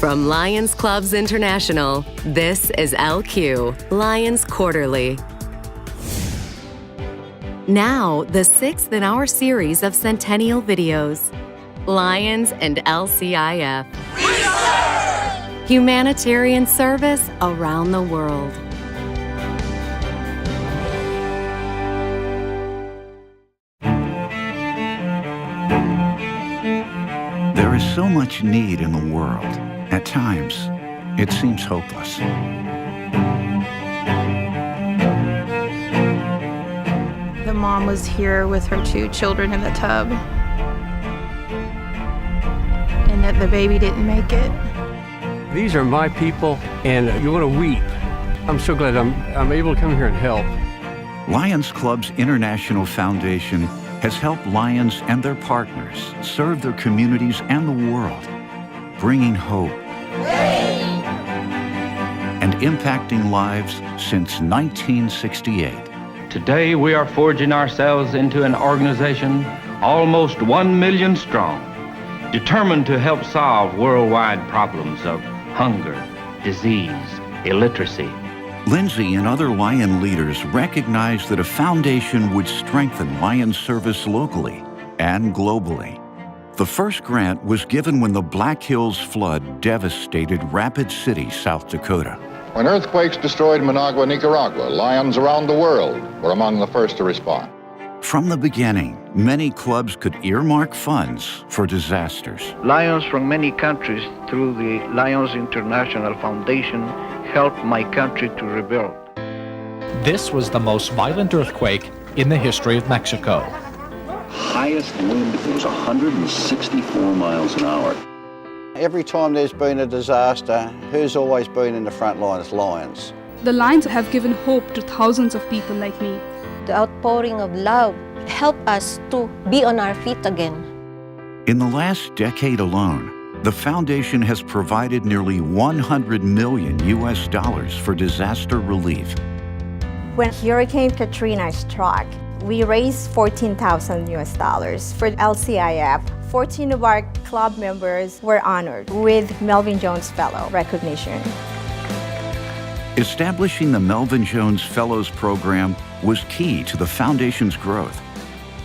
From Lions Clubs International, this is LQ, Lions Quarterly. Now, the sixth in our series of Centennial videos, Lions and LCIF. Humanitarian Service Around the World. There is so much need in the world. At times, it seems hopeless. The mom was here with her 2 children in the tub, and that the baby didn't make it. These are my people, and you want to weep. I'm so glad I'm able to come here and help. Lions Clubs International Foundation has helped Lions and their partners serve their communities and the world, bringing hope and impacting lives since 1968. Today we are forging ourselves into an organization almost 1 million strong, determined to help solve worldwide problems of hunger, disease, illiteracy. Lindsay and other Lion leaders recognized that a foundation would strengthen Lion service locally and globally. The first grant was given when the Black Hills flood devastated Rapid City, South Dakota. When earthquakes destroyed Managua, Nicaragua, Lions around the world were among the first to respond. From the beginning, many clubs could earmark funds for disasters. Lions from many countries through the Lions International Foundation helped my country to rebuild. This was the most violent earthquake in the history of Mexico. Highest wind was 164 miles an hour. Every time there's been a disaster, who's always been in the front line is Lions. The Lions have given hope to thousands of people like me. The outpouring of love helped us to be on our feet again. In the last decade alone, the foundation has provided nearly $100 million for disaster relief. When Hurricane Katrina struck, we raised $14,000 for LCIF. 14 of our club members were honored with Melvin Jones Fellow recognition. Establishing the Melvin Jones Fellows Program was key to the foundation's growth.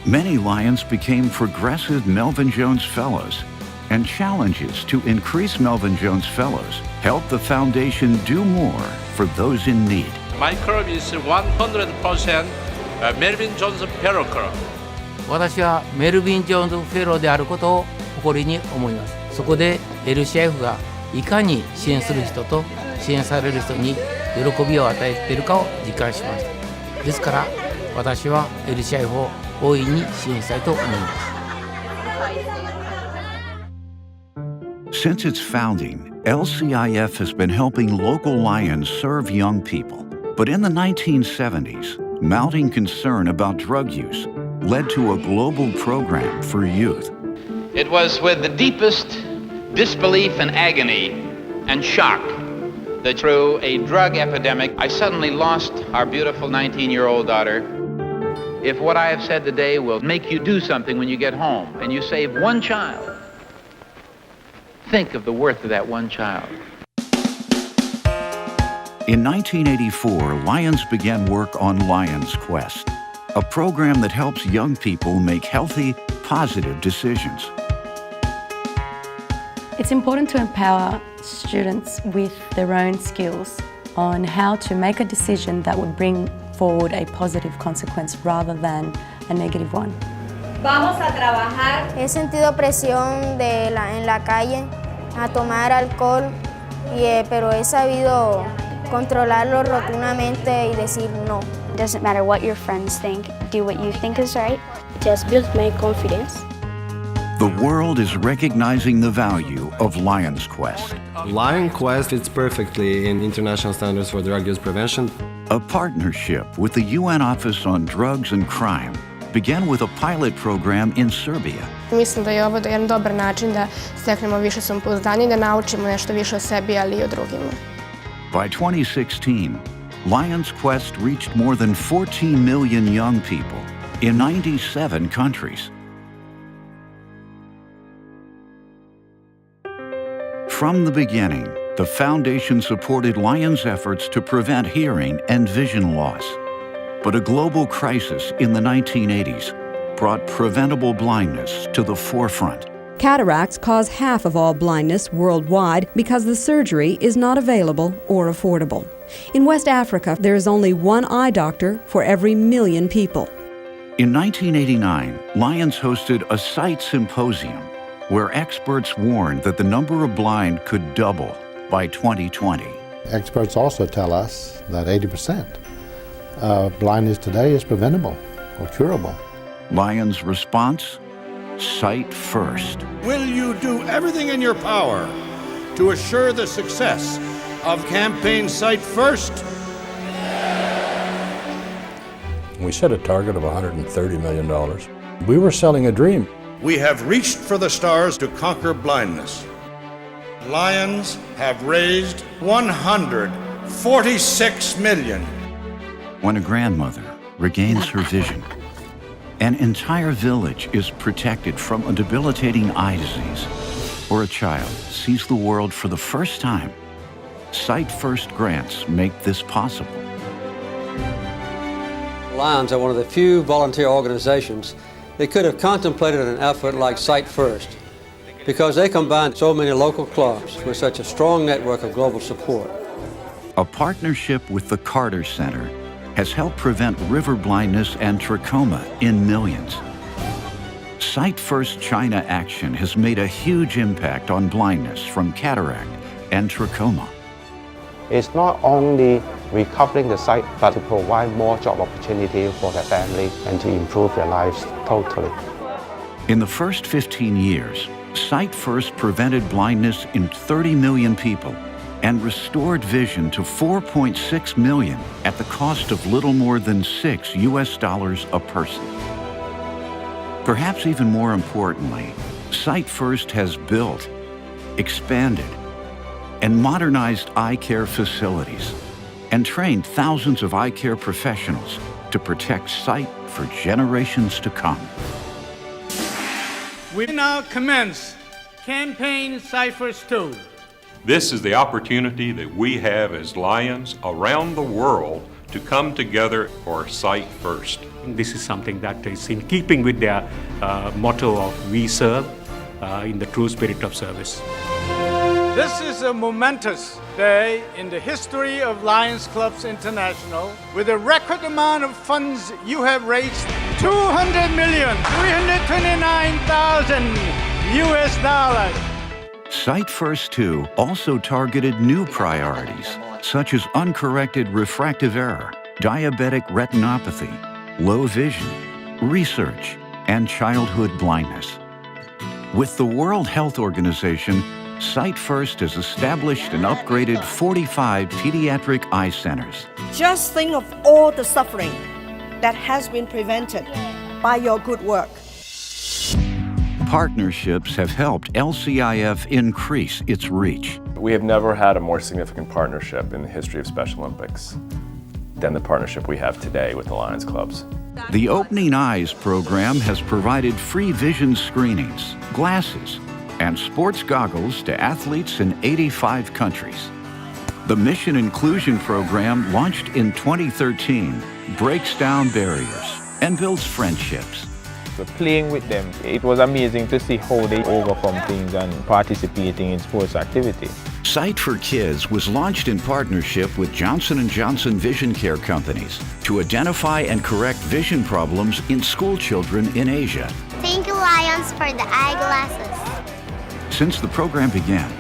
Many Lions became progressive Melvin Jones Fellows, and challenges to increase Melvin Jones Fellows helped the foundation do more for those in need. My club is 100% Melvin Jones Fellow Club. 私はメルビン・ジョーンズ・フェローであることを誇りに思います。そこで LCIF がいかに支援する人と支援される人に喜びを与えているかを実感しました。ですから私は LCIF を大いに支援したいと思います。Since its founding, LCIF has been helping local Lions serve young people. But in the 1970s, mounting concern about drug use led to a global program for youth. It was with the deepest disbelief and agony and shock that through a drug epidemic, I suddenly lost our beautiful 19-year-old daughter. If what I have said today will make you do something when you get home and you save one child, think of the worth of that one child. In 1984, Lions began work on Lions Quest, a program that helps young people make healthy, positive decisions. It's important to empower students with their own skills on how to make a decision that would bring forward a positive consequence rather than a negative one. Vamos a trabajar. He sentido presión en la calle a tomar alcohol, pero he sabido controlarlo rotundamente y decir no. It doesn't matter what your friends think. Do what you think is right. Just build my confidence. The world is recognizing the value of Lions Quest. Lion Quest fits perfectly in international standards for drug use prevention. A partnership with the UN Office on Drugs and Crime began with a pilot program in Serbia. Mislim da je ovo jedan dobar način da steknemo više samopouzdanja i da naučimo nešto više o sebi, ali i o drugima. By 2016, Lions Quest reached more than 14 million young people in 97 countries. From the beginning, the foundation supported Lions' efforts to prevent hearing and vision loss. But a global crisis in the 1980s brought preventable blindness to the forefront. Cataracts cause half of all blindness worldwide because the surgery is not available or affordable. In West Africa, there is only one eye doctor for every 1 million people. In 1989, Lions hosted a sight symposium where experts warned that the number of blind could double by 2020. Experts also tell us that 80% of blindness today is preventable or curable. Lions' response? Sight first. Will you do everything in your power to assure the success of campaign Sight First? We set a target of $130 million. We were selling a dream. We have reached for the stars to conquer blindness. Lions have raised $146 million. When a grandmother regains her vision, an entire village is protected from a debilitating eye disease, or a child sees the world for the first time, Sight First grants make this possible. Lions are one of the few volunteer organizations that could have contemplated an effort like Sight First because they combine so many local clubs with such a strong network of global support. A partnership with the Carter Center has helped prevent river blindness and trachoma in millions. Sight First China action has made a huge impact on blindness from cataract and trachoma. It's not only recovering the sight, but to provide more job opportunity for their family and to improve their lives totally. In the first 15 years, Sight First prevented blindness in 30 million people and restored vision to 4.6 million at the cost of little more than $6 a person. Perhaps even more importantly, Sight First has built, expanded, and modernized eye care facilities and trained thousands of eye care professionals to protect sight for generations to come. We now commence Campaign Sight First 2. This is the opportunity that we have as Lions around the world to come together for Sight First. This is something that is in keeping with their motto of "We serve" in the true spirit of service. This is a momentous day in the history of Lions Clubs International. With a record amount of funds you have raised, $200,329,000. Sight First 2 also targeted new priorities, such as uncorrected refractive error, diabetic retinopathy, low vision, research, and childhood blindness. With the World Health Organization, Sight First has established and upgraded 45 pediatric eye centers. Just think of all the suffering that has been prevented by your good work. Partnerships have helped LCIF increase its reach. We have never had a more significant partnership in the history of Special Olympics than the partnership we have today with the Lions Clubs. The Opening Eyes program has provided free vision screenings, glasses, and sports goggles to athletes in 85 countries. The Mission Inclusion program, launched in 2013, breaks down barriers and builds friendships. Playing with them, it was amazing to see how they overcome things and participating in sports activity. Sight for Kids was launched in partnership with Johnson & Johnson Vision Care Companies to identify and correct vision problems in school children in Asia. Thank you, Lions, for the eyeglasses. Since the program began,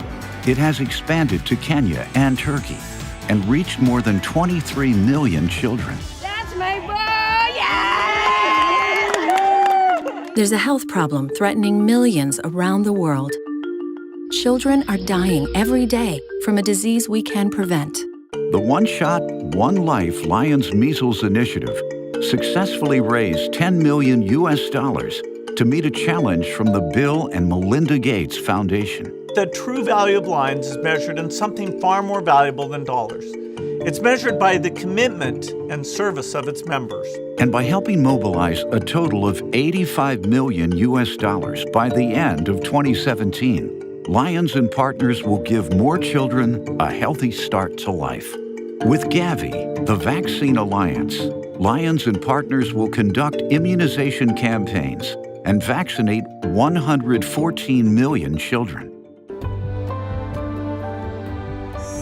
it has expanded to Kenya and Turkey and reached more than 23 million children. That's my boy! There's a health problem threatening millions around the world. Children are dying every day from a disease we can prevent. The One Shot, One Life Lions Measles Initiative successfully raised $10 million to meet a challenge from the Bill and Melinda Gates Foundation. The true value of Lions is measured in something far more valuable than dollars. It's measured by the commitment and service of its members. And by helping mobilize a total of $85 million by the end of 2017. Lions and Partners will give more children a healthy start to life. With Gavi, the Vaccine Alliance, Lions and Partners will conduct immunization campaigns and vaccinate 114 million children.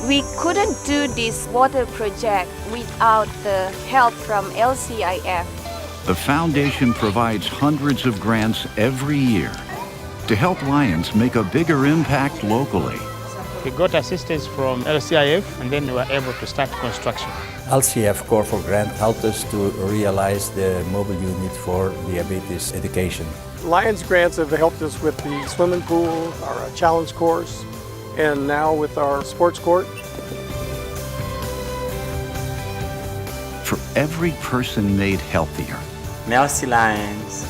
We couldn't do this water project without the help from LCIF. The foundation provides hundreds of grants every year to help Lions make a bigger impact locally. We got assistance from LCIF and then we were able to start construction. LCIF Core for Grant helped us to realize the mobile unit for diabetes education. Lions grants have helped us with the swimming pool, our challenge course, and now with our sports court. For every person made healthier, Merci Lions.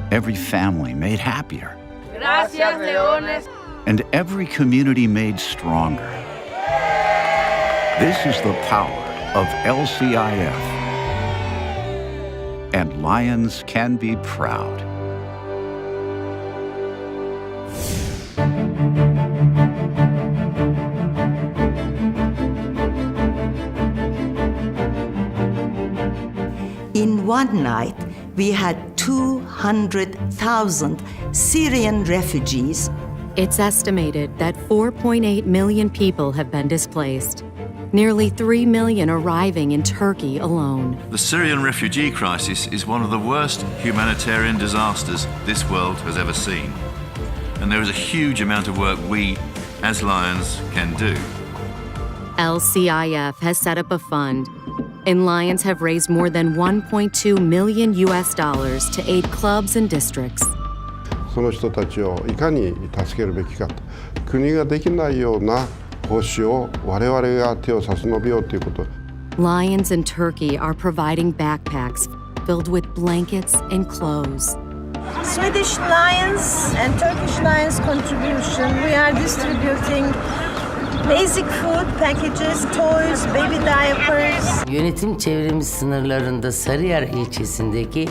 every family made happier, Gracias, Leones. and every community made stronger. This is the power of LCIF. And Lions can be proud. In one night, we had 200,000 Syrian refugees. It's estimated that 4.8 million people have been displaced, nearly 3 million arriving in Turkey alone. The Syrian refugee crisis is one of the worst humanitarian disasters this world has ever seen. And there is a huge amount of work we, as Lions, can do. LCIF has set up a fund, and Lions have raised more than $1.2 million to aid clubs and districts. その人たちをいかに助けるべきかと、国ができないような奉仕を我々が手を差し伸べようということ。Lions in Turkey are providing backpacks filled with blankets and clothes. Swedish Lions and Turkish Lions contribution, we are distributing basic food packages, toys, baby diapers. Yönetim çevremiz sınırlarında Sarıyer ilçesindeki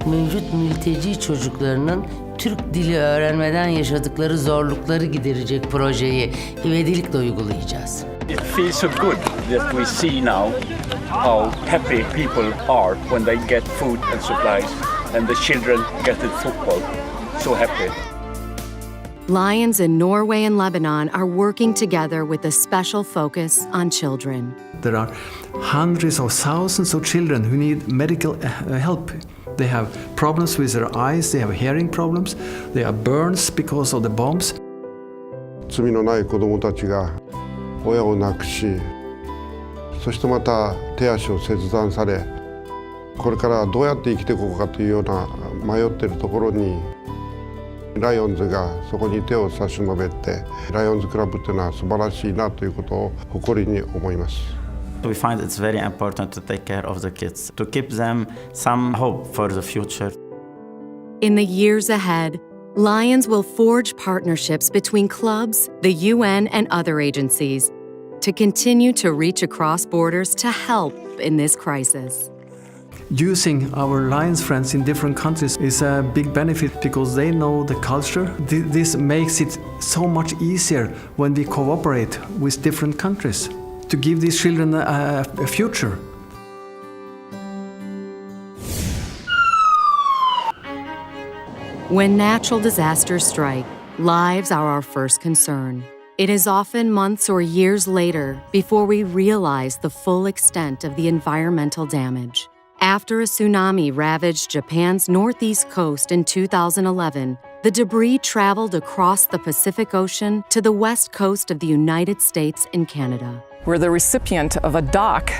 mevcut mülteci çocuklarının Türk dili öğrenmeden yaşadıkları zorlukları giderecek projeyi ivedilikle uygulayacağız. It feels so good that we see now how happy people are when they get food and supplies, and the children get the football. So happy. Lions in Norway and Lebanon are working together with a special focus on children. There are hundreds of thousands of children who need medical help. They have problems with their eyes, they have hearing problems, they have burns because of the bombs. 罪のない子どもたちが親を亡くし、そしてまた手足を切断され、これからどうやって生きていこうかというような迷っているところに、ライオンズがそこに手を差し伸べて、ライオンズクラブというのは素晴らしいなということを誇りに思います。We find it's very important to take care of the kids, to keep them some hope for the future. In the years ahead, Lions will forge partnerships between clubs, the UN, and other agencies to continue to reach across borders to help in this crisis. Using our Lions friends in different countries is a big benefit because they know the culture. This makes it so much easier when we cooperate with different countries to give these children a future. When natural disasters strike, lives are our first concern. It is often months or years later before we realize the full extent of the environmental damage. After a tsunami ravaged Japan's northeast coast in 2011, the debris traveled across the Pacific Ocean to the west coast of the United States and Canada. We're the recipient of a dock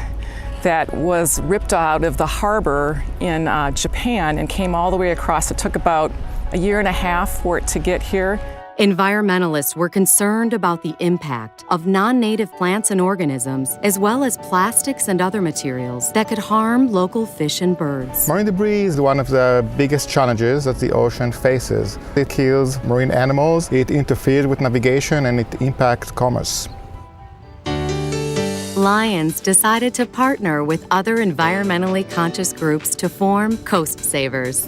that was ripped out of the harbor in Japan and came all the way across. It took about a year and a half for it to get here. Environmentalists were concerned about the impact of non-native plants and organisms, as well as plastics and other materials that could harm local fish and birds. Marine debris is one of the biggest challenges that the ocean faces. It kills marine animals, it interferes with navigation, and it impacts commerce. Lions decided to partner with other environmentally conscious groups to form Coast Savers.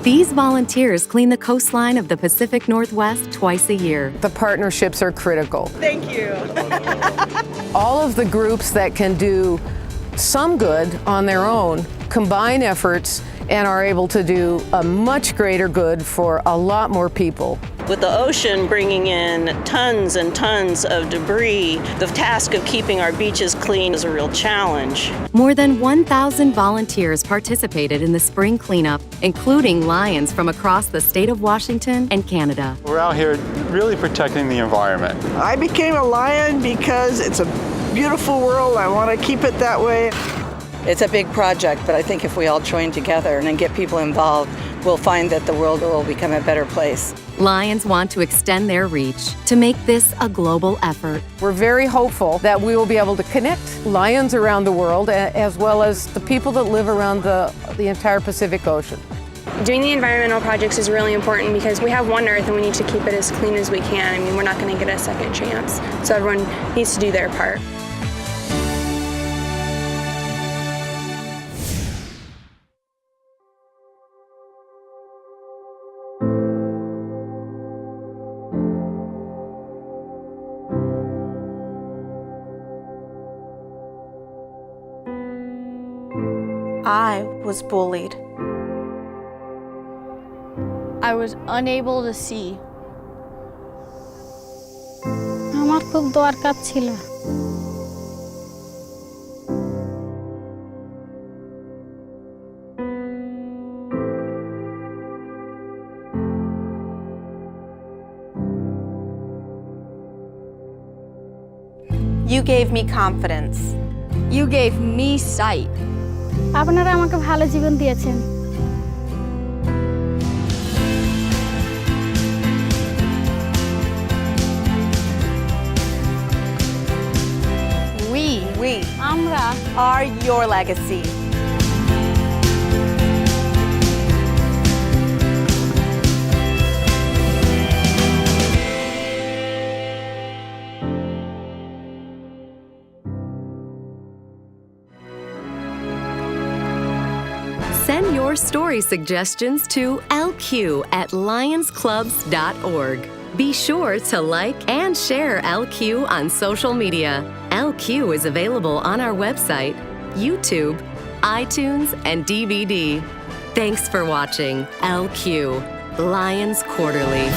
These volunteers clean the coastline of the Pacific Northwest twice a year. The partnerships are critical. Thank you. All of the groups that can do some good on their own combine efforts and are able to do a much greater good for a lot more people. With the ocean bringing in tons and tons of debris, the task of keeping our beaches clean is a real challenge. More than 1,000 volunteers participated in the spring cleanup, including lions from across the state of Washington and Canada. We're out here really protecting the environment. I became a lion because it's a beautiful world. I want to keep it that way. It's a big project, but I think if we all join together and get people involved, we'll find that the world will become a better place. Lions want to extend their reach to make this a global effort. We're very hopeful that we will be able to connect lions around the world as well as the people that live around the entire Pacific Ocean. Doing the environmental projects is really important because we have one Earth and we need to keep it as clean as we can. I mean, we're not going to get a second chance. So everyone needs to do their part. I was bullied. I was unable to see. আমার খুব দরকার ছিল। You gave me confidence. You gave me sight. আপনারা আমাকে ভালো জীবন দিয়েছেন। We আমরা are your legacy. Send your story suggestions to lq@lionsclubs.org. Be sure to like and share LQ on social media. LQ is available on our website, YouTube, iTunes, and DVD. Thanks for watching LQ, Lions Quarterly.